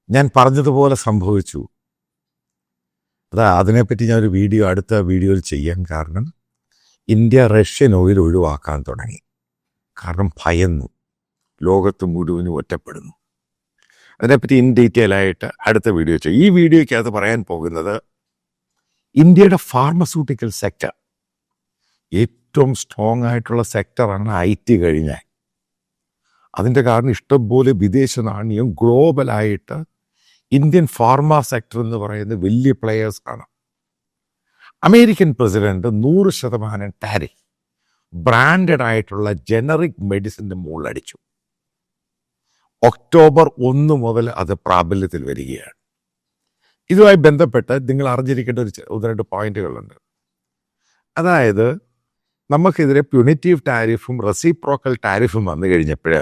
ഞാൻ പറഞ്ഞതുപോലെ സംഭവിച്ചു. അതിനെപ്പറ്റി ഞാനൊരു അടുത്ത വീഡിയോയിൽ ചെയ്യാൻ കാരണം ഇന്ത്യ റഷ്യൻ ഓയിൽ ഒഴിവാക്കാൻ തുടങ്ങി. കാരണം ഭയന്നു, ലോകത്ത് മുഴുവനും ഒറ്റപ്പെടുന്നു. അതിനെപ്പറ്റി ഇൻ ഡീറ്റെയിൽ ആയിട്ട് അടുത്ത വീഡിയോ ചെയ്യും. ഈ വീഡിയോയ്ക്കകത്ത് പറയാൻ പോകുന്നത് ഇന്ത്യയുടെ ഫാർമസ്യൂട്ടിക്കൽ സെക്ടർ ഏറ്റവും സ്ട്രോങ് ആയിട്ടുള്ള സെക്ടറാണ് IT കഴിഞ്ഞാൽ. അതിൻ്റെ കാരണം ഇഷ്ടംപോലെ വിദേശ നാണ്യം ഗ്ലോബലായിട്ട് ഇന്ത്യൻ ഫാർമ സെക്ടർ എന്ന് പറയുന്ന വലിയ പ്ലെയേഴ്സാണ്. അമേരിക്കൻ പ്രസിഡന്റ് 100% ടാരിഫ് ബ്രാൻഡഡ് ആയിട്ടുള്ള ജനറിക് മെഡിസിൻ്റെ മുകളിലടിച്ചു. ഒക്ടോബർ 1 മുതൽ അത് പ്രാബല്യത്തിൽ വരികയാണ്. ഇതുമായി ബന്ധപ്പെട്ട് നിങ്ങൾ അറിഞ്ഞിരിക്കേണ്ട ഒന്ന് രണ്ട് പോയിന്റുകളുണ്ട്. അതായത് നമുക്കെതിരെ പ്യൂണിറ്റീവ് ടാരിഫും റെസിപ്രോക്കൽ ടാരിഫും വന്നു കഴിഞ്ഞപ്പോൾ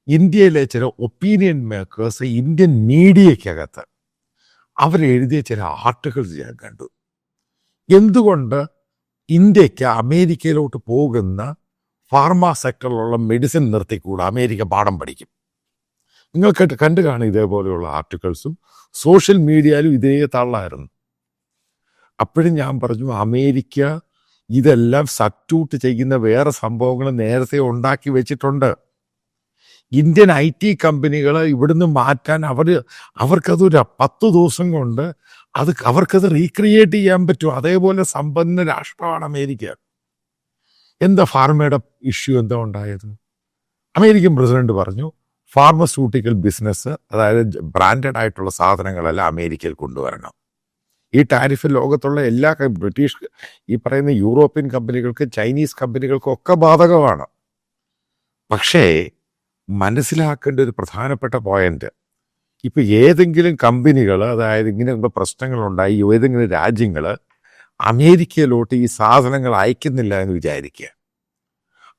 ഇന്ത്യയിലെ ചില ഒപ്പീനിയൻ മേക്കേഴ്സ് ഇന്ത്യൻ മീഡിയക്കകത്ത് അവരെഴുതിയ ചില ആർട്ടിക്കിൾസ് ഞാൻ കണ്ടു. എന്തുകൊണ്ട് ഇന്ത്യക്ക് അമേരിക്കയിലോട്ട് പോകുന്ന ഫാർമ സെക്ടറിലുള്ള മെഡിസിൻ നിർത്തിക്കൂടെ, അമേരിക്ക പാഠം പഠിക്കും. നിങ്ങൾ കണ്ടു കാണും ഇതേപോലെയുള്ള ആർട്ടിക്കിൾസും. സോഷ്യൽ മീഡിയയിലും ഇതേ തള്ളായിരുന്നു. അപ്പോഴും ഞാൻ പറഞ്ഞു, അമേരിക്ക ഇതെല്ലാം സബ്സ്റ്റിറ്റ്യൂട്ട് ചെയ്യുന്ന വേറെ സംഭവങ്ങൾ നേരത്തെ ഉണ്ടാക്കി വെച്ചിട്ടുണ്ട്. ഇന്ത്യൻ IT കമ്പനികൾ ഇവിടുന്ന് മാറ്റാൻ അവർക്കതൊരു 10 ദിവസം കൊണ്ട് അവർക്കത് റീക്രിയേറ്റ് ചെയ്യാൻ പറ്റും. അതേപോലെ സമ്പന്ന രാഷ്ട്രമാണ് അമേരിക്ക. എന്താ ഫാർമയുടെ ഇഷ്യൂ എന്താ ഉണ്ടായത്? അമേരിക്കൻ പ്രസിഡന്റ് പറഞ്ഞു, ഫാർമസ്യൂട്ടിക്കൽ ബിസിനസ്, അതായത് ബ്രാൻഡഡ് ആയിട്ടുള്ള സാധനങ്ങളെല്ലാം അമേരിക്കയിൽ കൊണ്ടുവരണം. ഈ ടാരിഫ് ലോകത്തുള്ള എല്ലാ ബ്രിട്ടീഷ്, ഈ പറയുന്ന യൂറോപ്യൻ കമ്പനികൾക്ക്, ചൈനീസ് കമ്പനികൾക്കും ഒക്കെ ബാധകമാണ്. പക്ഷേ മനസ്സിലാക്കേണ്ട ഒരു പ്രധാനപ്പെട്ട പോയിന്റ്, ഇപ്പം ഏതെങ്കിലും കമ്പനികൾ, അതായത് ഇങ്ങനെയുള്ള പ്രശ്നങ്ങളുണ്ടായി ഏതെങ്കിലും രാജ്യങ്ങൾ അമേരിക്കയിലോട്ട് ഈ സാധനങ്ങൾ അയക്കുന്നില്ല എന്ന് വിചാരിക്കുക.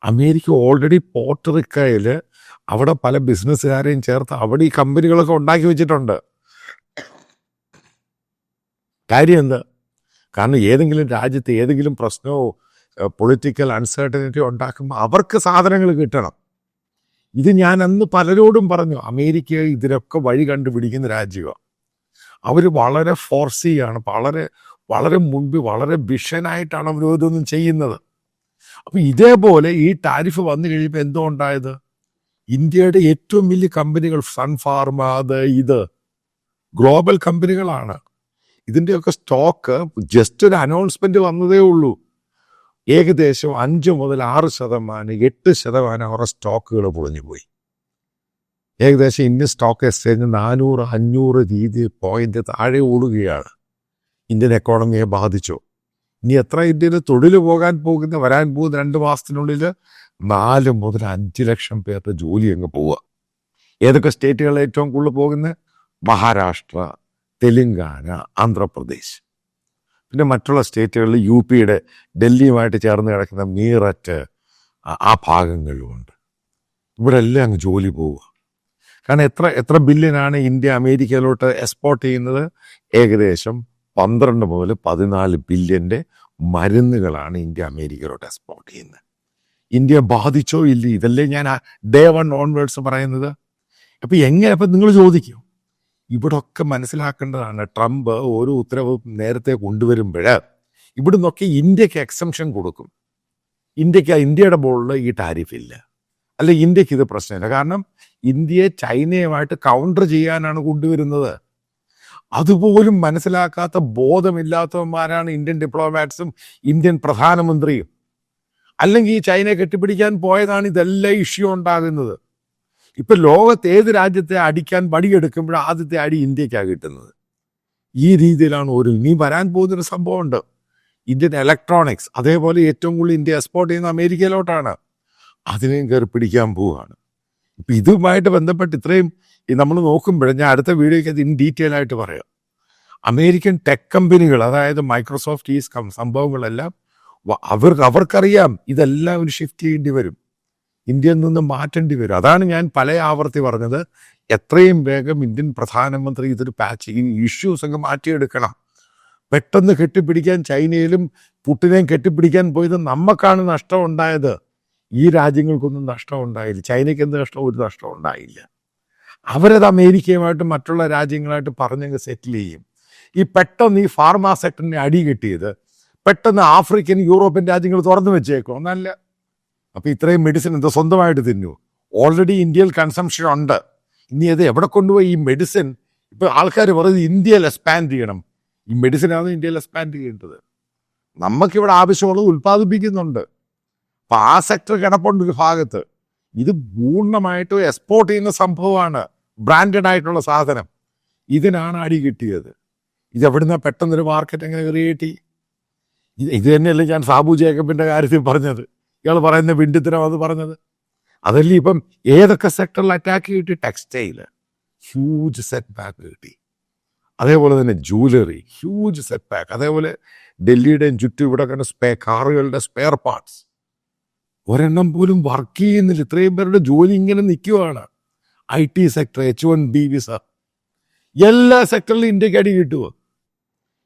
അമേരിക്ക ഓൾറെഡി പോർട്ടറിക്കയിൽ അവിടെ പല ബിസിനസ്സുകാരെയും ചേർത്ത് അവിടെ ഈ കമ്പനികളൊക്കെ ഉണ്ടാക്കി വെച്ചിട്ടുണ്ട്. കാര്യം എന്താ? കാരണം ഏതെങ്കിലും രാജ്യത്ത് ഏതെങ്കിലും പ്രശ്നമോ പൊളിറ്റിക്കൽ അൺസർട്ടനിറ്റി ഉണ്ടാക്കുമ്പോൾ അവർക്ക് സാധനങ്ങൾ കിട്ടണം. ഇത് ഞാൻ അന്ന് പലരോടും പറഞ്ഞു, അമേരിക്ക ഇതിനൊക്കെ വഴി കണ്ടുപിടിക്കുന്ന രാജ്യമാണ്. അവർ വളരെ ഫോർസിയാണ്, വളരെ വളരെ മുൻപ് വളരെ വിഷനായിട്ടാണ് അവർ ഇതൊന്നും ചെയ്യുന്നത്. അപ്പം ഇതേപോലെ ഈ ടാരിഫ് വന്നു കഴിയുമ്പോൾ എന്തോ ഉണ്ടായത്, ഇന്ത്യയുടെ ഏറ്റവും വലിയ കമ്പനികൾ സൺ ഫാർമ, ഇത് ഗ്ലോബൽ കമ്പനികളാണ്. ഇതിൻ്റെയൊക്കെ സ്റ്റോക്ക് ജസ്റ്റ് ഒരു അനൗൺസ്മെന്റ് വന്നതേ ഉള്ളൂ. ഏകദേശം 5 മുതൽ 6%, 8% അവരുടെ സ്റ്റോക്കുകൾ പൊളിഞ്ഞു പോയി. ഏകദേശം ഇന്ത്യൻ സ്റ്റോക്ക് എക്സ്ചേഞ്ച് 400-500 പോയിന്റ് താഴെ ഓടുകയാണ്. ഇന്ത്യൻ എക്കോണമിയെ ബാധിച്ചു. ഇനി എത്ര ഇന്ത്യയിൽ തൊഴിൽ വരാൻ പോകുന്ന 2 മാസത്തിനുള്ളിൽ 4 മുതൽ 5 ലക്ഷം പേരുടെ ജോലി അങ്ങ് പോവുക. ഏതൊക്കെ സ്റ്റേറ്റുകളിൽ ഏറ്റവും കൂടുതൽ പോകുന്നത്? മഹാരാഷ്ട്ര, തെലുങ്കാന, ആന്ധ്രാപ്രദേശ്. പിന്നെ മറ്റുള്ള സ്റ്റേറ്റുകളിൽ UPയുടെ ഡൽഹിയുമായിട്ട് ചേർന്ന് കിടക്കുന്ന മീററ്റ്, ആ ഭാഗങ്ങളിലുമുണ്ട്. ഇവിടെ എല്ലാം അങ്ങ് ജോലി പോവുക. കാരണം എത്ര ബില്യനാണ് ഇന്ത്യ അമേരിക്കയിലോട്ട് എക്സ്പോർട്ട് ചെയ്യുന്നത്? ഏകദേശം 12 മുതൽ 14 ബില്യൻ്റെ മരുന്നുകളാണ് ഇന്ത്യ അമേരിക്കയിലോട്ട് എക്സ്പോർട്ട് ചെയ്യുന്നത്. ഇന്ത്യ ബാധിച്ചോ ഇല്ല, ഇതല്ലേ ഞാൻ ഡേ 1 ഓൺവേർഡ്സ് പറയുന്നത്. അപ്പം നിങ്ങൾ ചോദിക്കും, ഇവിടെ ഒക്കെ മനസ്സിലാക്കേണ്ടതാണ്, ട്രംപ് ഓരോ ഉത്തരവ് നേരത്തെ കൊണ്ടുവരുമ്പോൾ ഇവിടുന്നൊക്കെ ഇന്ത്യക്ക് എക്സംഷൻ കൊടുക്കും. ഇന്ത്യയുടെ മുകളിൽ ഈ ടാരിഫ് ഇല്ല, അല്ല ഇന്ത്യക്ക് ഇത് പ്രശ്നമില്ല. കാരണം ഇന്ത്യയെ ചൈനയുമായിട്ട് കൗണ്ടർ ചെയ്യാനാണ് കൊണ്ടുവരുന്നത്. അതുപോലും മനസ്സിലാക്കാത്ത ബോധമില്ലാത്തവന്മാരാണ് ഇന്ത്യൻ ഡിപ്ലോമാറ്റ്സും ഇന്ത്യൻ പ്രധാനമന്ത്രിയും. അല്ലെങ്കിൽ ഈ ചൈനയെ കെട്ടിപ്പിടിക്കാൻ പോയതാണ് ഇതെല്ലാം ഇഷ്യൂ ഉണ്ടാകുന്നത്. ഇപ്പം ലോകത്ത് ഏത് രാജ്യത്തെ അടിക്കാൻ വടിയെടുക്കുമ്പോഴും ആദ്യത്തെ അടി ഇന്ത്യക്കാണ് കിട്ടുന്നത്. ഈ രീതിയിലാണ് ഇനി വരാൻ പോകുന്നൊരു സംഭവമുണ്ട്. ഇന്ത്യൻ ഇലക്ട്രോണിക്സ് അതേപോലെ ഏറ്റവും കൂടുതൽ ഇന്ത്യ എക്സ്പോർട്ട് ചെയ്യുന്ന അമേരിക്കയിലോട്ടാണ്. അതിനെയും കയറി പിടിക്കാൻ പോവുകയാണ്. ഇപ്പം ഇതുമായിട്ട് ബന്ധപ്പെട്ട് ഇത്രയും നമ്മൾ നോക്കുമ്പോൾ ഞാൻ അടുത്ത വീഡിയോയ്ക്ക് അത് ഇൻ ഡീറ്റെയിൽ ആയിട്ട് പറയാം. അമേരിക്കൻ ടെക് കമ്പനികൾ, അതായത് മൈക്രോസോഫ്റ്റ്, ഈ സംഭവങ്ങളെല്ലാം അവർക്കറിയാം ഇതെല്ലാം ഒരു ഷിഫ്റ്റ് ചെയ്യേണ്ടി വരും, ഇന്ത്യയിൽ നിന്ന് മാറ്റേണ്ടി വരും. അതാണ് ഞാൻ പല ആവർത്തി പറഞ്ഞത്, എത്രയും വേഗം ഇന്ത്യൻ പ്രധാനമന്ത്രി ഇതൊരു ഈ ഇഷ്യൂസ് അങ്ങ് മാറ്റിയെടുക്കണം. പെട്ടെന്ന് കെട്ടിപ്പിടിക്കാൻ ചൈനയിലും പുട്ടിനെയും കെട്ടിപ്പിടിക്കാൻ പോയത് നമുക്കാണ് നഷ്ടം ഉണ്ടായത്. ഈ രാജ്യങ്ങൾക്കൊന്നും നഷ്ടം ഉണ്ടായില്ല. ചൈനയ്ക്ക് എന്ത് നഷ്ടം? ഒരു നഷ്ടം ഉണ്ടായില്ല. അവരത് അമേരിക്കയുമായിട്ട് മറ്റുള്ള രാജ്യങ്ങളായിട്ട് പറഞ്ഞങ്ങ് സെറ്റിൽ ചെയ്യും. ഈ പെട്ടെന്ന് ഈ ഫാർമാ സെക്ടറിനെ അടി കിട്ടിയത് പെട്ടെന്ന് ആഫ്രിക്കൻ യൂറോപ്യൻ രാജ്യങ്ങൾ തുറന്നു വെച്ചേക്കോ നല്ല. അപ്പോൾ ഇത്രയും മെഡിസിൻ എന്താ സ്വന്തമായിട്ട് തിന്നു? ഓൾറെഡി ഇന്ത്യയിൽ കൺസംഷൻ ഉണ്ട്. ഇനി അത് എവിടെ കൊണ്ടുപോയി ഈ മെഡിസിൻ? ഇപ്പോൾ ആൾക്കാർ പറയുന്നത് ഇന്ത്യയിൽ എക്സ്പാൻഡ് ചെയ്യണം. ഈ മെഡിസിനാണ് ഇന്ത്യയിൽ എക്സ്പാൻഡ് ചെയ്യേണ്ടത്. നമുക്കിവിടെ ആവശ്യമുള്ളത് ഉൽപ്പാദിപ്പിക്കുന്നുണ്ട്. അപ്പം ആ സെക്ടർ കിടപ്പുണ്ട് ഒരു ഭാഗത്ത്. ഇത് പൂർണ്ണമായിട്ട് എക്സ്പോർട്ട് ചെയ്യുന്ന സംഭവമാണ്, ബ്രാൻഡഡ് ആയിട്ടുള്ള സാധനം. ഇതിനാണ് അടി കിട്ടിയത്. ഇതെവിടുന്ന പെട്ടെന്നൊരു മാർക്കറ്റ് എങ്ങനെ ക്രിയേറ്റ് ചെയ്യും? ഇത് തന്നെയല്ലേ ഞാൻ സാബു ജേക്കബിൻ്റെ കാര്യത്തിൽ പറഞ്ഞത്. ഇയാൾ പറയുന്ന വിണ്ടിത്തരം അത് പറഞ്ഞത് അതല്ലേ. ഇപ്പം ഏതൊക്കെ സെക്ടറിൽ അറ്റാക്ക് കിട്ടി? ടെക്സ്റ്റൈല് ഹ്യൂജ് സെറ്റ് ബാക്ക് കിട്ടി. അതേപോലെ തന്നെ ജൂവലറി ഹ്യൂജ് സെറ്റ് ബാക്ക്. അതേപോലെ ഡൽഹിയുടെയും ചുറ്റും ഇവിടെ കണ്ട കാറുകളുടെ സ്പെയർ പാർട്സ് ഒരെണ്ണം പോലും വർക്ക് ചെയ്യുന്നില്ല. ഇത്രയും പേരുടെ ജോലി ഇങ്ങനെ നിൽക്കുവാണ്. IT സെക്ടർ, H1B വിസ, എല്ലാ സെക്ടറിലും ഇന്ത്യക്ക് അടി കിട്ടുമോ?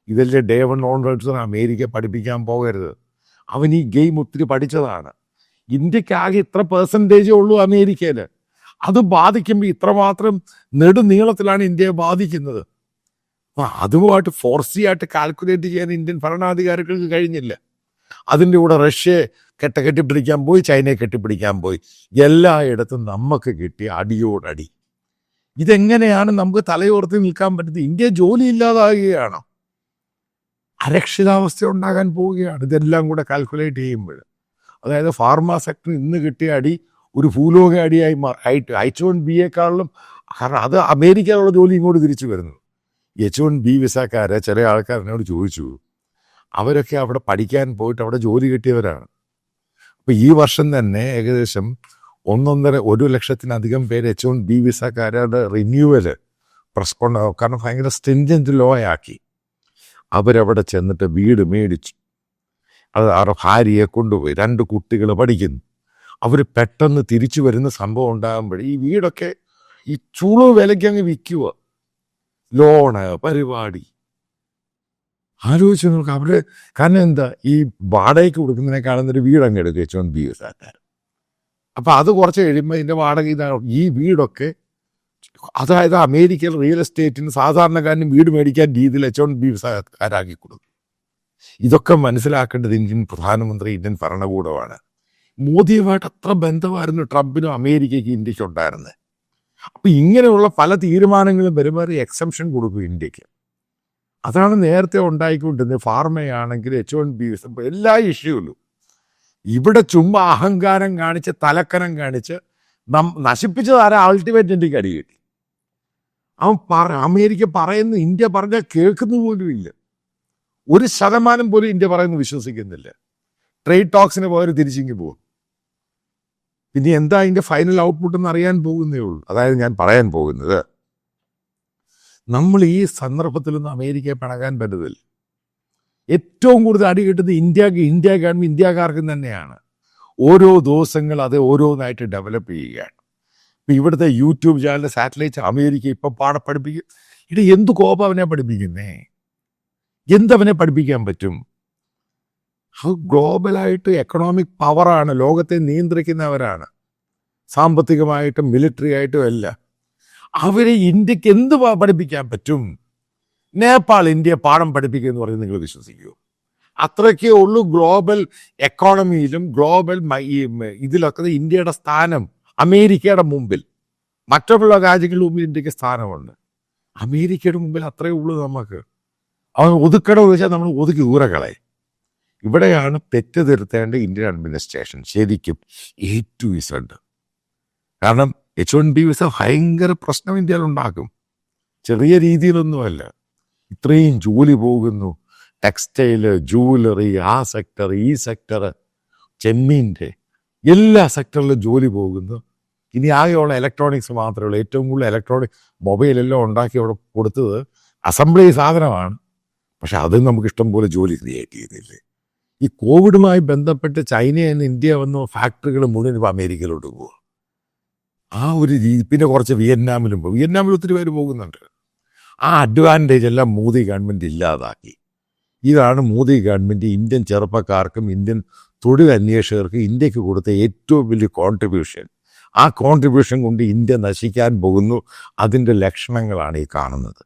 ഇതല്ലേ ഡേ 1 ഓൺവേർഡ്സ് അമേരിക്ക പഠിപ്പിക്കാൻ പോകരുത്. അവൻ ഈ ഗെയിം ഒത്തിരി പഠിച്ചതാണ്. ഇന്ത്യക്ക് ആകെ ഇത്ര പെർസെൻറ്റേജേ ഉള്ളൂ അമേരിക്കയിൽ. അത് ബാധിക്കുമ്പോൾ ഇത്രമാത്രം നെടുനീളത്തിലാണ് ഇന്ത്യയെ ബാധിക്കുന്നത്. അപ്പം അതുമായിട്ട് ഫോർസി ആയിട്ട് കാൽക്കുലേറ്റ് ചെയ്യാൻ ഇന്ത്യൻ ഭരണാധികാരികൾക്ക് കഴിഞ്ഞില്ല. അതിൻ്റെ കൂടെ റഷ്യയെ കെട്ടിപ്പിടിക്കാൻ പോയി, ചൈനയെ കെട്ടിപ്പിടിക്കാൻ പോയി. എല്ലായിടത്തും നമുക്ക് കിട്ടിയ അടിയോടടി. ഇതെങ്ങനെയാണ് നമുക്ക് തലയോർത്തി നിൽക്കാൻ പറ്റുന്നത്? ഇന്ത്യ ജോലി ഇല്ലാതാകുകയാണ്, അരക്ഷിതാവസ്ഥ ഉണ്ടാകാൻ പോവുകയാണ്. ഇതെല്ലാം കൂടെ കാൽക്കുലേറ്റ് ചെയ്യുമ്പോൾ, അതായത് ഫാർമാ സെക്ടർ ഇന്ന് കിട്ടിയ അടി ഒരു ഭൂലോക അടിയായി H1B കാരണം അത് അമേരിക്കയിലുള്ള ജോലി ഇങ്ങോട്ട് തിരിച്ചു വരുന്നു. H1B വിസക്കാരെ ചില ആൾക്കാരനോട് ചോദിച്ചു, അവരൊക്കെ അവിടെ പഠിക്കാൻ പോയിട്ട് അവിടെ ജോലി കിട്ടിയവരാണ്. അപ്പോൾ ഈ വർഷം തന്നെ ഏകദേശം 1.5 ലക്ഷത്തിലധികം പേര് H1B വിസക്കാരുടെ റിന്യൂവൽ കാരണം ഭയങ്കര സ്ട്രിഞ്ചന്റ് ലോ ആക്കി. അവരവിടെ ചെന്നിട്ട് വീട് മേടിച്ചു. അത് അവരുടെ ഭാര്യയെ കൊണ്ടുപോയി, 2 കുട്ടികൾ പഠിക്കുന്നു. അവർ പെട്ടെന്ന് തിരിച്ചു വരുന്ന സംഭവം ഉണ്ടാകുമ്പോൾ ഈ വീടൊക്കെ ഈ ചുളു വിലയ്ക്ക് അങ്ങ് വിൽക്കുക. ലോണ് പരിപാടി ആലോചിച്ച് നോക്കുക. അവർ കാരണം എന്താ, ഈ വാടകയ്ക്ക് കൊടുക്കുന്നതിനേക്കാളും ഒരു വീട് അങ്ങ് എടുക്കുക H1B വിസക്കാർ. അപ്പം അത് കുറച്ച് കഴിയുമ്പോൾ ഇതിൻ്റെ വാടക ഇതാണ്. ഈ വീടൊക്കെ അതായത് അമേരിക്കയിൽ റിയൽ എസ്റ്റേറ്റിന് സാധാരണക്കാരന് വീട് മേടിക്കാൻ രീതിയിൽ H1B വിസക്കാരാക്കി കൊടുക്കും. ഇതൊക്കെ മനസ്സിലാക്കേണ്ടത് ഇന്ത്യൻ പ്രധാനമന്ത്രി, ഇന്ത്യൻ ഭരണകൂടമാണ്. മോദിയുമായിട്ട് അത്ര ബന്ധമായിരുന്നു ട്രംപിനും അമേരിക്കയ്ക്ക് ഇന്ത്യക്ക് ഉണ്ടായിരുന്നത്. അപ്പം ഇങ്ങനെയുള്ള പല തീരുമാനങ്ങളും വരുമ്പോൾ എക്സംഷൻ കൊടുക്കും ഇന്ത്യക്ക്. അതാണ് നേരത്തെ ഉണ്ടായിക്കൊണ്ടിരുന്നത്. ഫാർമയാണെങ്കിൽ H1B വിസ, എല്ലാ ഇഷ്യൂലും ഇവിടെ ചുമ്മാ അഹങ്കാരം കാണിച്ച് തലക്കനം കാണിച്ച് നശിപ്പിച്ചതാരാ? അൾട്ടിമേറ്റ് ഇന്ത്യക്ക് അടി കിട്ടി. അമേരിക്ക പറയുന്ന ഇന്ത്യ പറഞ്ഞാൽ കേൾക്കുന്ന പോലും ഇല്ല. 1% പോലും ഇന്ത്യ പറയുന്നത് വിശ്വസിക്കുന്നില്ല. ട്രേഡ് ടോക്സിന് പോയവർ തിരിച്ചിങ്ങി പോകും. പിന്നെ എന്താ അതിൻ്റെ ഫൈനൽ ഔട്ട്പുട്ട് എന്ന് അറിയാൻ പോകുന്നേ ഉള്ളൂ. അതായത് ഞാൻ പറയാൻ പോകുന്നത്, നമ്മൾ ഈ സന്ദർഭത്തിലൊന്നും അമേരിക്കയെ പിണകാൻ പറ്റത്തില്ല. ഏറ്റവും കൂടുതൽ അടി കിട്ടുന്നത് ഇന്ത്യക്കാരും ഇന്ത്യക്കാർക്കും തന്നെയാണ്. ഓരോ ദിവസങ്ങൾ അത് ഓരോന്നായിട്ട് ഡെവലപ്പ് ചെയ്യുകയാണ്. ഇപ്പം ഇവിടുത്തെ യൂട്യൂബ് ചാനൽ സാറ്റലൈറ്റ് അമേരിക്ക ഇപ്പം പഠിപ്പിക്കും. ഇത് എന്ത് കോപ്പം അവനെ പഠിപ്പിക്കുന്നേ? എന്തവനെ പഠിപ്പിക്കാൻ പറ്റും? ഗ്ലോബലായിട്ട് എക്കണോമിക് പവറാണ്, ലോകത്തെ നിയന്ത്രിക്കുന്നവരാണ്, സാമ്പത്തികമായിട്ടും മിലിറ്ററി ആയിട്ടും എല്ലാം. അവരെ ഇന്ത്യക്ക് എന്ത് പഠിപ്പിക്കാൻ പറ്റും? നേപ്പാൾ ഇന്ത്യയെ പാഠം പഠിപ്പിക്കുക പറയുന്നത് നിങ്ങൾ വിശ്വസിക്കുമോ? അത്രയ്ക്കേ ഉള്ളൂ ഗ്ലോബൽ എക്കോണമിയിലും ഗ്ലോബൽ ഇതിലൊക്കെ ഇന്ത്യയുടെ സ്ഥാനം അമേരിക്കയുടെ മുമ്പിൽ. മറ്റുള്ള രാജ്യങ്ങളുടെ മുമ്പിൽ ഇന്ത്യക്ക് സ്ഥാനമുണ്ട്. അമേരിക്കയുടെ മുമ്പിൽ അത്രയേ ഉള്ളൂ നമുക്ക്. അവൻ ഒതുക്കട ചോദിച്ചാൽ നമ്മൾ ഒതുക്കി ദൂരകളെ. ഇവിടെയാണ് തെറ്റ് തിരുത്തേണ്ട ഇന്ത്യൻ അഡ്മിനിസ്ട്രേഷൻ ശരിക്കും A to Z. കാരണം H1B വിസ ഭയങ്കര പ്രശ്നം ഇന്ത്യയിൽ ഉണ്ടാക്കും. ചെറിയ രീതിയിലൊന്നുമല്ല. ഇത്രയും ജോലി പോകുന്നു. ടെക്സ്റ്റൈല്, ജൂവലറി, ആ സെക്ടർ, ഈ സെക്ടർ, ചെമ്മീൻ്റെ എല്ലാ സെക്ടറിലും ജോലി പോകുന്നു. ഇനി ആകെയുള്ള ഇലക്ട്രോണിക്സ് മാത്രമേ ഉള്ളൂ. ഏറ്റവും കൂടുതൽ ഇലക്ട്രോണിക് മൊബൈലെല്ലാം ഉണ്ടാക്കി അവിടെ കൊടുത്തത് അസംബ്ലി സാധനമാണ്. പക്ഷെ അത് നമുക്ക് ഇഷ്ടം പോലെ ജോലി ക്രിയേറ്റ് ചെയ്യുന്നില്ലേ? ഈ കോവിഡുമായി ബന്ധപ്പെട്ട് ചൈനയിൽ നിന്ന് ഇന്ത്യ വന്ന ഫാക്ടറികൾ മുഴുവൻ ഇപ്പോൾ അമേരിക്കയിലോട്ട് പോകുക. ആ ഒരു രീതി. പിന്നെ കുറച്ച് വിയറ്റ്നാമിൽ ഒത്തിരി പേര് പോകുന്നുണ്ട്. ആ അഡ്വാൻറ്റേജ് എല്ലാം മോദി ഗവൺമെൻറ് ഇല്ലാതാക്കി. ഇതാണ് മോദി ഗവൺമെൻറ് ഇന്ത്യൻ ചെറുപ്പക്കാർക്കും ഇന്ത്യൻ തൊഴിൽ അന്വേഷകർക്കും ഇന്ത്യക്ക് കൊടുത്ത ഏറ്റവും വലിയ കോൺട്രിബ്യൂഷൻ. ആ കോൺട്രിബ്യൂഷൻ കൊണ്ട് ഇന്ത്യ നശിക്കാൻ പോകുന്നു. അതിൻ്റെ ലക്ഷണങ്ങളാണ് ഈ കാണുന്നത്.